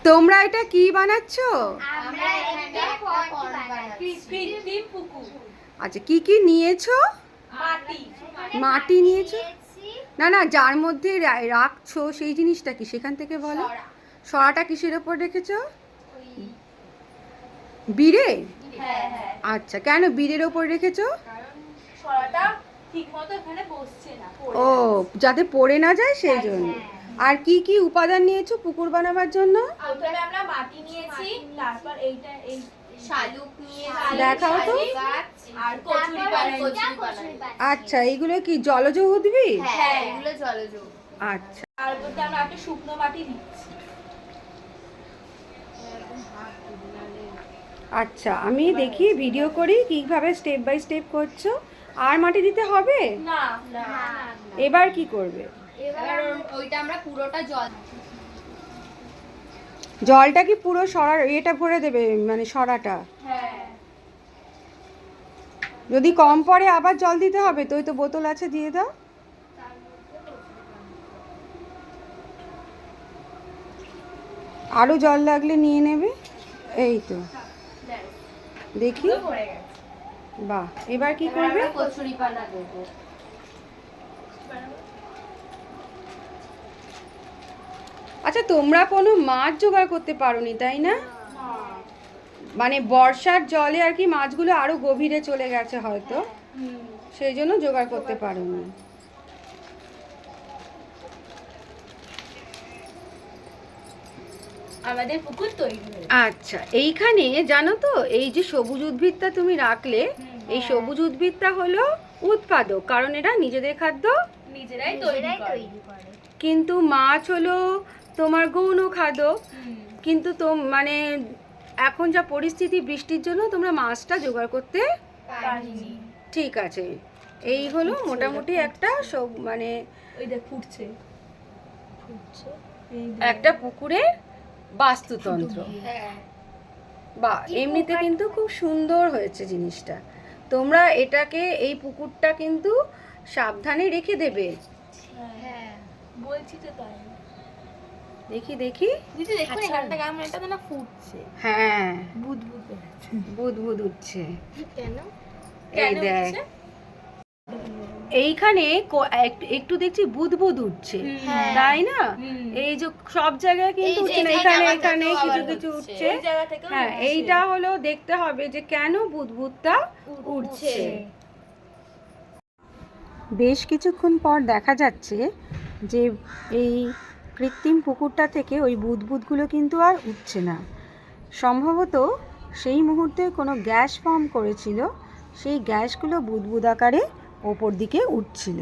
তোমরা এটা কি বানাচ্ছ? আমরা এখানে পন্ড বানাচ্ছি। কৃত্রিম পুকুর। আচ্ছা, কি কি নিয়েছো? মাটি। মাটি নিয়েছো? না না, যার মধ্যে রাখছো সেই জিনিসটা কি সেখান থেকে বলো। সরাটা কিসের ওপর রেখেছো? বিড়ে? হ্যাঁ হ্যাঁ। আচ্ছা, কেন বিড়ের ওপর রেখেছো? কারণ সরাটা ঠিকমতো এখানে বসছে না। ও, যাতে পড়ে না যায় সেই জন্য। আর কি কি উপাদান নিয়েছো পুকুর বানাবার জন্য? প্রথমে আমরা মাটি নিয়েছি, তারপর এইটা এই শালুক নিয়েছি, দেখাও তো। আর কচুরি বানাচ্ছি। আচ্ছা, এইগুলো কি জলজ উদ্ভিদ? হ্যাঁ, এগুলো জলজ। আচ্ছা তার মধ্যে আমরা একটা শুকনো মাটি দিচ্ছি। আচ্ছা, আমি দেখি ভিডিও করি কিভাবে স্টেপ বাই স্টেপ করছো। আর মাটি দিতে হবে? না না। এবার কি করবে? এবার ওইটা আমরা পুরোটা জলটা কি পুরো সরার এটা ভরে দেবে, মানে সরাটা? হ্যাঁ। যদি কম পড়ে আবার জল দিতে হবে তো? ওই তো বোতল আছে, দিয়ে দাও। আরো জল লাগলে নিয়ে নেবে। এই তো, দেখি। বাহ, এবার কি করবে? কচুরি পানা দেবো। আচ্ছা, তোমরা কোনো মাছ জোগাড় করতে পারোনি তাই না? মানে বর্ষার জলে আর কি মাছগুলো আরো গভীরে চলে গেছে হয়তো, সেই জন্য জোগাড় করতে পারোনি। আমাদের পুকুর তৈরি হয়েছে। আচ্ছা, এইখানে জানো তো, এই যে সবুজ উদ্ভিদটা তুমি রাখলে, এই সবুজ উদ্ভিদটা হলো উৎপাদক, কারণ এরা নিজেদের খাদ্য নিজেরাই তৈরি করে। কিন্তু মাছ হলো তোমার গৌণ খাদ্য। কিন্তু মানে এখন যা পরিস্থিতি, বৃষ্টির জন্য তোমরা মাছটা জোগাড় করতে পারিনি। ঠিক আছে। এই হলো মোটামুটি একটা সব মানে ওই দেখ ফুটছে। একটা পুকুরের বাস্তুতন্ত্র। বা এমনিতে কিন্তু খুব সুন্দর হয়েছে জিনিসটা। তোমরা এটাকে, এই পুকুরটা কিন্তু সাবধানে রেখে দেবে। হ্যাঁ, বলছি তো তাই। দেখি দেখি। দিদি দেখো এখানটা কেমন, এটা তো না ফুটছে। হ্যাঁ, বুদবুদ বুদবুদ উঠছে। কেন? এই দেখ, এইখানে একটু দেখছি বুদবুদ উঠছে, তাই না? এই যে সব জায়গায় কিন্তু উঠছে না, এখানে এখানে কিছু কিছু উঠছে। হ্যাঁ, এইটা হলো দেখতে হবে যে কেন বুদবুদটা উঠছে। বেশ কিছুক্ষণ পর দেখা যাচ্ছে যে এই কৃত্রিম পুকুরটা থেকে ওই বুদবুদগুলো কিন্তু আর উঠছে না। সম্ভবত সেই মুহূর্তে কোনো গ্যাস ফর্ম করেছিল, সেই গ্যাসগুলো বুদবুদ আকারে ওপর দিকে উঠছিল।